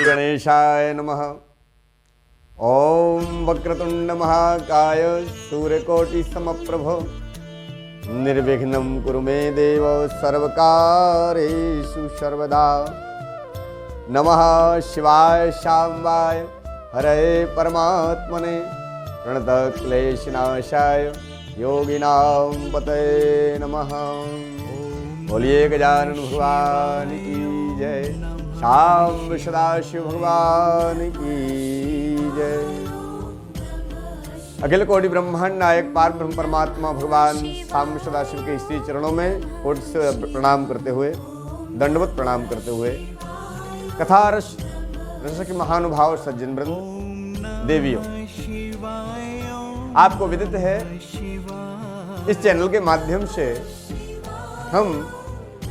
गणेशाय नमः। ओम वक्रतुंड महाकाय सूर्यकोटि समप्रभ निर्विघ्नं कुरु मे देव सर्वकारेषु सर्वदा। नमः शिवाय शाम्बाय हरे परमात्मने प्रणत क्लेशनाशाय योगिनां पतये नमः। बोलिए गजानन भगवान की जय, शाम सदाशिव भगवान की जय। अखिल कोटि ब्रह्मांड नायक पार ब्रह्म परमात्मा भगवान शाम सदाशिव के श्री चरणों में कोटि से प्रणाम करते हुए, दंडवत प्रणाम करते हुए, कथा रस के महानुभाव सज्जन वृंद, देवियों, आपको विदित है इस चैनल के माध्यम से हम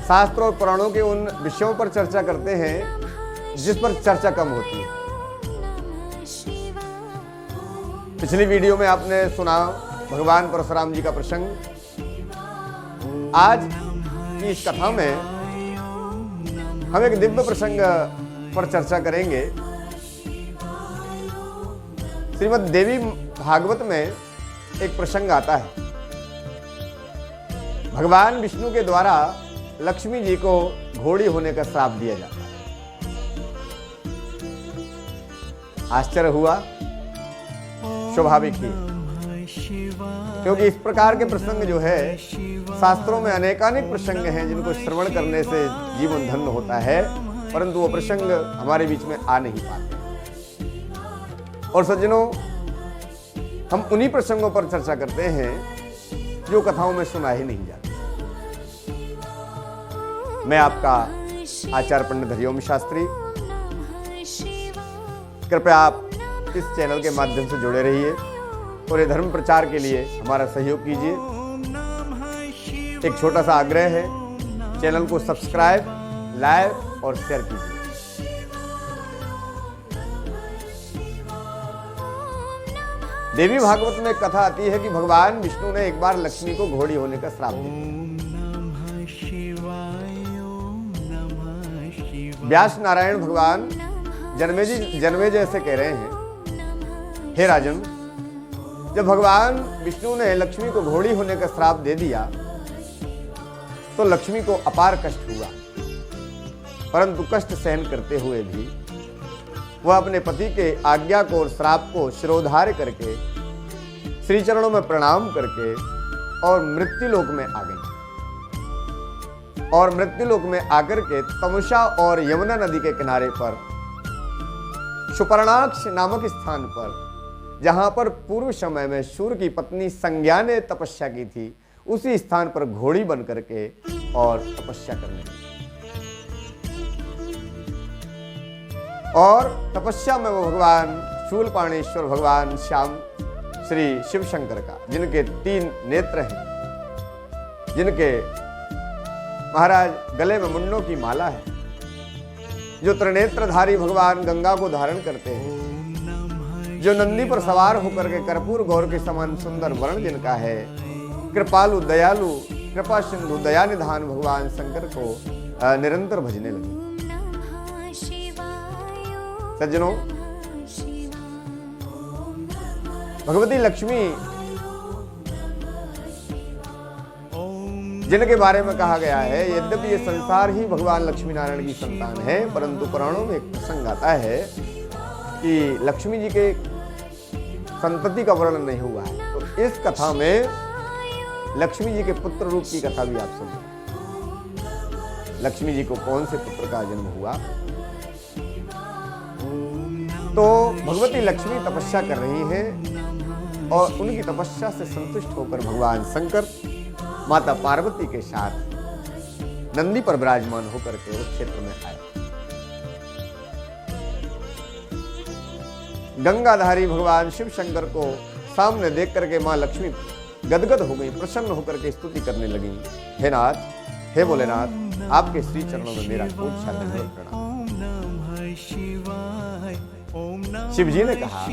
शास्त्रों और पुराणों के उन विषयों पर चर्चा करते हैं जिस पर चर्चा कम होती है। पिछली वीडियो में आपने सुना भगवान परशुराम जी का प्रसंग। आज की इस कथा में हम एक दिव्य प्रसंग पर चर्चा करेंगे। श्रीमद् देवी भागवत में एक प्रसंग आता है। भगवान विष्णु के द्वारा लक्ष्मी जी को घोड़ी होने का श्राप दिया जाता है। आश्चर्य हुआ, स्वाभाविक ही, क्योंकि इस प्रकार के प्रसंग जो है शास्त्रों में अनेकानेक प्रसंग हैं जिनको श्रवण करने से जीवन धन्य होता है, परंतु वो प्रसंग हमारे बीच में आ नहीं पाते। और सज्जनों, हम उन्हीं प्रसंगों पर चर्चा करते हैं जो कथाओं में सुना ही नहीं जाता। मैं आपका आचार्य पंडित हरिओम शास्त्री। कृपया आप इस चैनल के माध्यम से जुड़े रहिए और ये धर्म प्रचार के लिए हमारा सहयोग कीजिए। एक छोटा सा आग्रह है, चैनल को सब्सक्राइब, लाइक और शेयर कीजिए। देवी भागवत में एक कथा आती है कि भगवान विष्णु ने एक बार लक्ष्मी को घोड़ी होने का श्राप दिया। व्यास नारायण भगवान जन्मेजय से कह रहे हैं, हे राजन, जब भगवान विष्णु ने लक्ष्मी को घोड़ी होने का श्राप दे दिया तो लक्ष्मी को अपार कष्ट हुआ, परंतु कष्ट सहन करते हुए भी वह अपने पति के आज्ञा को और श्राप को शिरोधार्य करके श्री चरणों में प्रणाम करके और मृत्युलोक में आ गई। और मृत्युलोक में आकर के तमुषा और यमुना नदी के किनारे पर सुपर्णाक्ष नामक स्थान पर, जहां पर पूर्व समय में सूर्य की पत्नी संज्ञा ने तपस्या की थी, उसी स्थान पर घोड़ी बन करके और तपस्या करने लगी। और तपस्या में वो भगवान शूलपाणेश्वर भगवान श्याम श्री शिव शंकर का, जिनके 3 नेत्र हैं, जिनके महाराज गले में मुंडों की माला है, जो त्रिनेत्रधारी भगवान गंगा को धारण करते हैं, जो नंदी पर सवार होकर के कर्पूर गौर के समान सुंदर वर्ण जिनका है, कृपालु दयालु कृपा सिंधु दया निधान भगवान शंकर को निरंतर भजने लगे। सज्जनों, भगवती लक्ष्मी जिनके बारे में कहा गया है, यद्यपि ये संसार ही भगवान लक्ष्मी नारायण की संतान है, परंतु पुराणों में एक प्रसंग आता है कि लक्ष्मी जी के संतति का वर्णन नहीं हुआ है। तो इस कथा में लक्ष्मी जी के पुत्र रूप की कथा भी आप सुनिए। लक्ष्मी जी को कौन से पुत्र का जन्म हुआ? तो भगवती लक्ष्मी तपस्या कर रही हैं और उनकी तपस्या से संतुष्ट होकर भगवान शंकर माता पार्वती के साथ नंदी पर विराजमान होकर के उस क्षेत्र में आए। गंगाधारी भगवान शिव शंकर को सामने देख करके मां लक्ष्मी गदगद हो गई, प्रसन्न होकर के स्तुति करने लगी। हे नाथ, हे भोलेनाथ, आपके श्री चरणों में मेरा कोटि दंडवत प्रणाम। शिव जी ने कहा,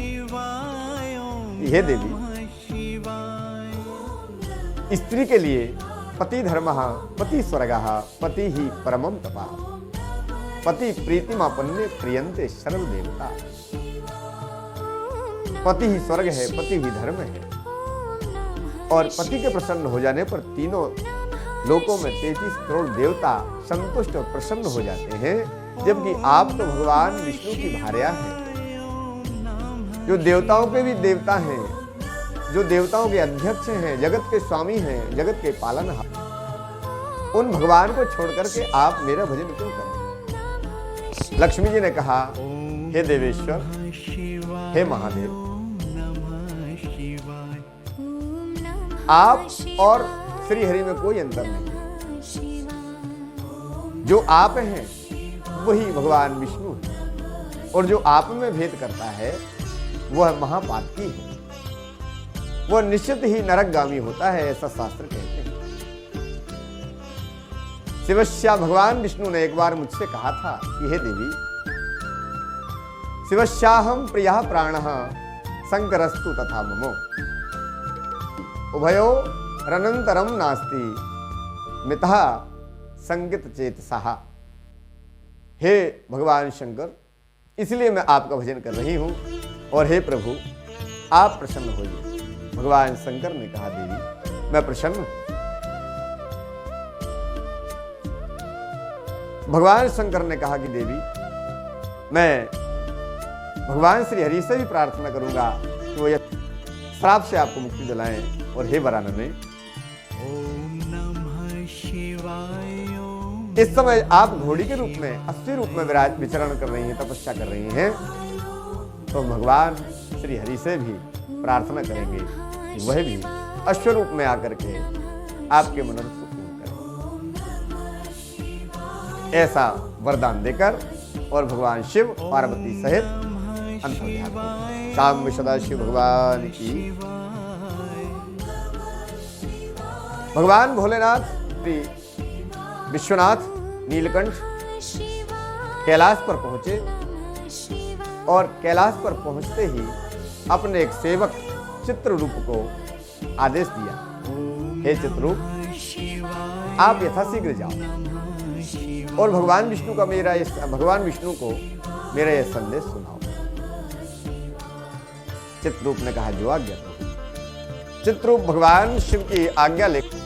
हे देवी, स्त्री के लिए पति धर्मः, पति स्वर्गः, पति ही परमं तपः, पति प्रीतिमापन्ने प्रियन्ते सर्व देवता। पति ही स्वर्ग है, पति ही धर्म है, और पति के प्रसन्न हो जाने पर तीनों लोकों में 33 करोड़ देवता संतुष्ट और प्रसन्न हो जाते हैं। जबकि आप तो भगवान विष्णु की भार्या हैं, जो देवताओं के भी देवता हैं, जो देवताओं के अध्यक्ष हैं, जगत के स्वामी हैं, जगत के पालनहार। उन भगवान को छोड़ करके आप मेरा भजन क्यों करें? लक्ष्मी जी ने कहा, हे देवेश्वर, हे महादेव, आप और श्री हरि में कोई अंतर नहीं। जो आप हैं वही भगवान विष्णु है, और जो आप में भेद करता है वह महापातकी है, वह निश्चित ही नरकगामी होता है, ऐसा शास्त्र कहते हैं। शिवस्या, भगवान विष्णु ने एक बार मुझसे कहा था कि हे देवी, शिवस्याहं प्रियः प्राणः शंकरस्तु तथा ममो, उभयो रनंतरम नास्ति मितः संगित चेतसः। हे भगवान शंकर, इसलिए मैं आपका भजन कर रही हूं, और हे प्रभु, आप प्रसन्न होइए। भगवान शंकर ने कहा, देवी, मैं प्रसन्न हूं। भगवान शंकर ने कहा कि देवी, मैं भगवान श्री हरि से भी प्रार्थना करूंगा कि वो यह श्राप से आपको मुक्ति दिलाएं। और हे वरानने, इस समय आप घोड़ी के रूप में, अश्व रूप में विचरण कर रही हैं, तपस्या कर रही हैं, तो भगवान श्री हरि से भी प्रार्थना करेंगे कि वह भी अश्व रूप में आकर के आपके मनोरथ को पूर्ण करें। ऐसा वरदान देकर और भगवान शिव पार्वती सहित अंतर्ध्यान हो। शाम में सदाशिव भगवान की, भगवान भोलेनाथ, श्री विश्वनाथ, नीलकंठ कैलाश पर पहुंचे, और कैलाश पर पहुंचते ही अपने एक सेवक चित्ररूप को आदेश दिया, हे चित्ररूप, आप यथाशीघ्र जाओ और भगवान विष्णु को मेरा यह संदेश सुनाओ। चित्ररूप ने कहा, जो आज्ञा। चित्ररूप भगवान शिव की आज्ञा लेकर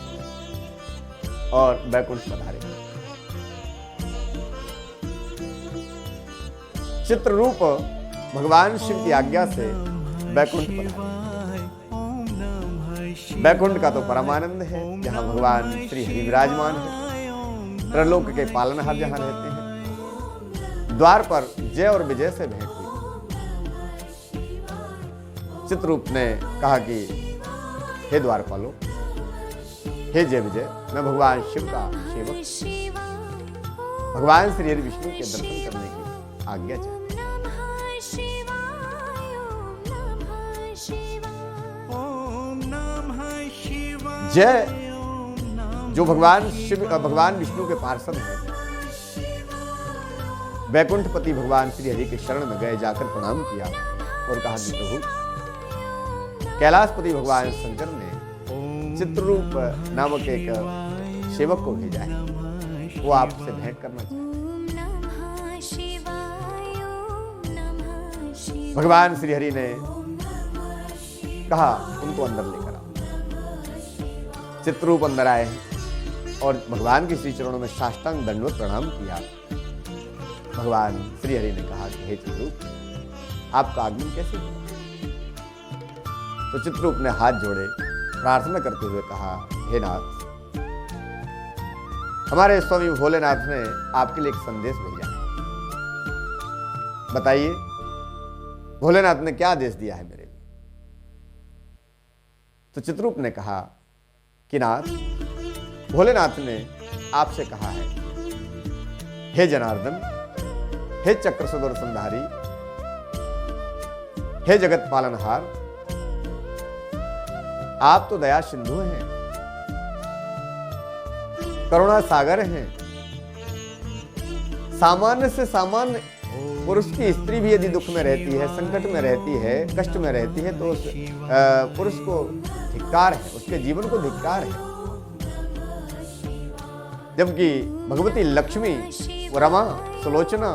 और बैकुंठ पधारे। चित्ररूप भगवान शिव की आज्ञा से बैकुंठ पधारे। बैकुंठ का तो परमानंद है, जहां भगवान श्री हरि विराजमान है, त्रिलोक के पालनहार जहां रहते हैं। द्वार पर जय और विजय से भेंट हुई। चित्ररूप ने कहा कि हे द्वारपालो, हे जय विजय, मैं भगवान शिव का सेवक, भगवान श्री हरि विष्णु के दर्शन करने की आज्ञा चाहता हूं। जय, जो भगवान विष्णु के पार्षद हैं, वैकुंठपति भगवान श्री हरि के शरण में गए, जाकर प्रणाम किया और कहा कि प्रभु, कैलाशपति भगवान शंकर ने चित्ररूप नामक एक सेवक को भेजा है, वो आपसे भेंट करना चाहते हैं। भगवान श्री हरि ने कहा, उनको अंदर लेकर आओ। चित्ररूप अंदर आए हैं और भगवान के श्री चरणों में साष्टांग दंडवत प्रणाम किया। भगवान श्री हरि ने कहा कि हे चित्ररूप, आपका आगमन कैसे हुआ? तो चित्ररूप ने हाथ जोड़े, प्रार्थना करते हुए कहा, हे नाथ, हमारे स्वामी भोलेनाथ ने आपके लिए एक संदेश भेजा है, बताइए भोलेनाथ ने क्या आदेश दिया है मेरे लिए? तो चित्ररूप ने कहा कि नाथ, भोलेनाथ ने आपसे कहा है, हे जनार्दन, हे चक्र सुदर्शनधारी, हे जगत पालनहार, आप तो दया सिंधु हैं, करुणा सागर हैं, सामान्य से सामान्य पुरुष की स्त्री भी यदि दुख में रहती है, संकट में रहती है, कष्ट में रहती है, तो उस पुरुष को धिक्कार है, उसके जीवन को धिक्कार है। जबकि भगवती लक्ष्मी, रमा, सुलोचना,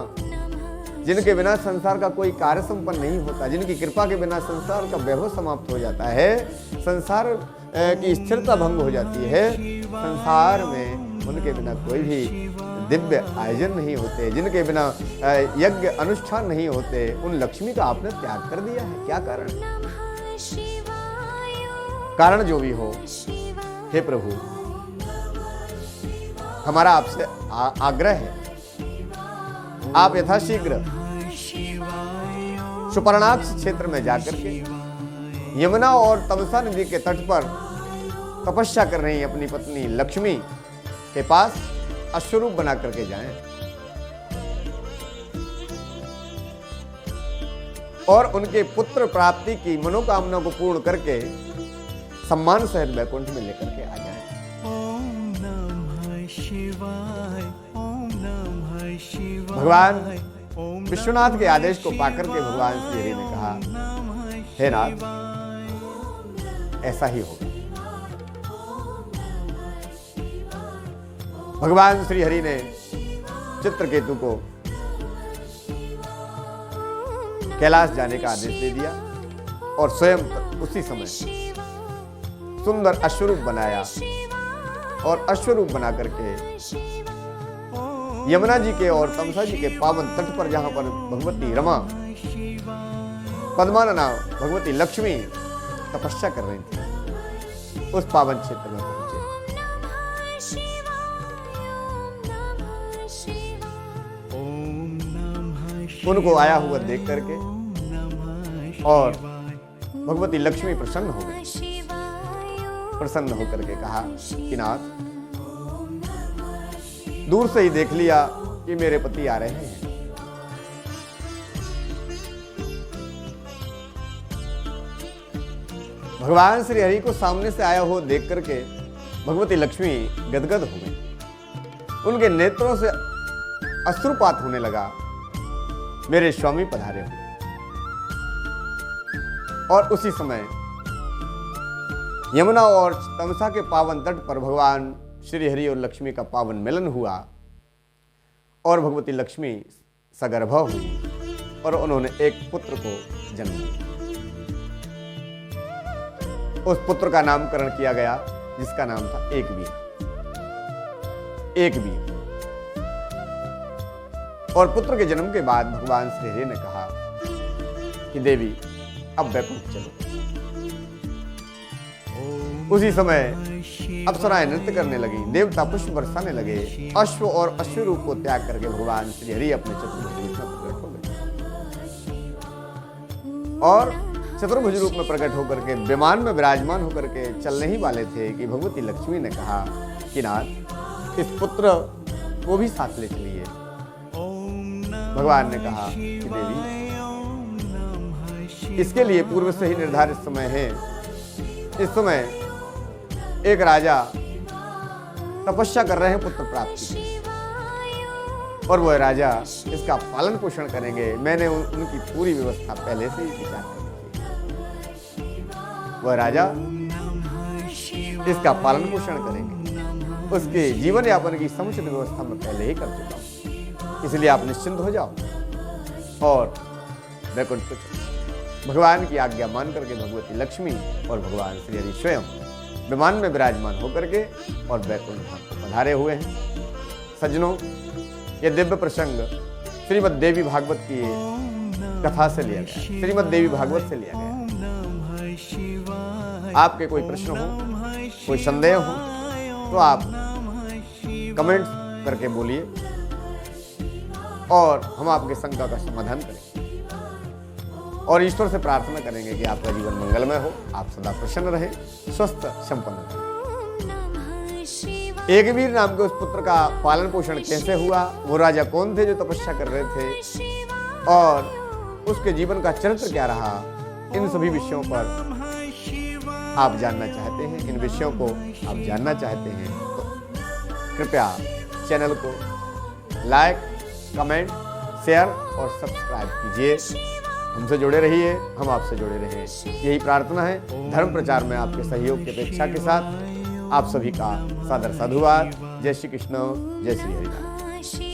जिनके बिना संसार का कोई कार्य संपन्न नहीं होता, जिनकी कृपा के बिना संसार का वैभव समाप्त हो जाता है, संसार की स्थिरता भंग हो जाती है, संसार में उनके बिना कोई भी दिव्य आयोजन नहीं होते, जिनके बिना यज्ञ अनुष्ठान नहीं होते, उन लक्ष्मी का आपने त्याग कर दिया है। क्या कारण? कारण जो भी हो, हे प्रभु, हमारा आपसे आग्रह है, आप यथाशीघ्र सुपर्णाक्ष क्षेत्र में जाकर के यमुना और तमसा नदी के तट पर तपस्या कर रही अपनी पत्नी लक्ष्मी के पास अश्वरूप बना करके जाएं और उनके पुत्र प्राप्ति की मनोकामना को पूर्ण करके सम्मान सहित वैकुंठ में लेकर के आ जाएं। भगवान विश्वनाथ के आदेश को पाकर के भगवान श्री हरि ने कहा, हे नाथ, ऐसा ही होगा। भगवान श्री हरि ने चित्रकेतु को कैलाश जाने का आदेश दे दिया और स्वयं उसी समय सुंदर अश्वरूप बनाया और अश्वरूप बना करके यमुना जी के और तमसा जी के पावन तट पर, जहां पर भगवती रमा, पद्माना भगवती लक्ष्मी तपस्या कर रही थी, उस पावन क्षेत्र में पहुंचे। उनको आया हुआ देख करके और भगवती लक्ष्मी प्रसन्न हो गई। प्रसन्न होकर के कहा कि नाथ, दूर से ही देख लिया कि मेरे पति आ रहे हैं। भगवान श्री हरि को सामने से आया हुआ देख करके भगवती लक्ष्मी गदगद हो गई। उनके नेत्रों से अश्रुपात होने लगा। मेरे स्वामी पधारे हुए। और उसी समय यमुना और तमसा के पावन तट पर भगवान श्री हरि और लक्ष्मी का पावन मिलन हुआ और भगवती लक्ष्मी सगर्भा हुई और उन्होंने एक पुत्र को जन्म दिया। उस पुत्र का नामकरण किया गया जिसका नाम था एकवीर। एकवीर। और पुत्र के जन्म के बाद भगवान श्री हरि ने कहा कि देवी अब वैकुंठ चलो। उसी समय अप्सराएं नृत्य करने लगी, देवता पुष्प बरसाने लगे। अश्व और अश्व रूप को त्याग करके भगवान श्री हरि अपने चतुर्भुज रूप में प्रकट हो गए और चतुर्भुज रूप में प्रकट होकर के विमान में विराजमान होकर के चलने ही वाले थे कि भगवती लक्ष्मी ने कहा कि नाथ, इस पुत्र को भी साथ ले चलिए। भगवान ने कहा कि देवी, इसके लिए पूर्व से ही निर्धारित समय है। इस समय एक राजा तपस्या कर रहे हैं पुत्र प्राप्ति की और वह राजा इसका पालन पोषण करेंगे। मैंने उनकी पूरी व्यवस्था पहले से ही विचार कर ली। वह राजा इसका पालन पोषण करेंगे। उसके जीवन यापन की समुचित व्यवस्था में पहले ही कर चुका हूं, इसलिए आप निश्चिंत हो जाओ और वैकुंठ को चलो। भगवान की आज्ञा मान करके भगवती लक्ष्मी और भगवान श्री हरि स्वयं विमान में विराजमान होकर के और वैकुंठ धाम को पधारे हुए हैं। सज्जनों, यह दिव्य प्रसंग श्रीमद् देवी भागवत की कथा से लिया गया, श्रीमद् देवी भागवत से लिया गया। आपके कोई प्रश्न हो, कोई संदेह हो तो आप कमेंट करके बोलिए और हम आपके शंका का समाधान करेंगे और ईश्वर से प्रार्थना करेंगे कि आपका जीवन मंगलमय हो, आप सदा प्रसन्न रहें, स्वस्थ संपन्न रहें। एकवीर नाम के उस पुत्र का पालन पोषण कैसे हुआ, वो राजा कौन थे जो तपस्या कर रहे थे और उसके जीवन का चरित्र क्या रहा, इन सभी विषयों पर आप जानना चाहते हैं, इन विषयों को आप जानना चाहते हैं तो कृपया चैनल को लाइक, कमेंट, शेयर और सब्सक्राइब कीजिए। हमसे जुड़े रहिए, हम आपसे जुड़े रहें, यही प्रार्थना है। धर्म प्रचार में आपके सहयोग की अपेक्षा के साथ आप सभी का सादर साधुवाद। जय श्री कृष्ण, जय श्री हरिनाम।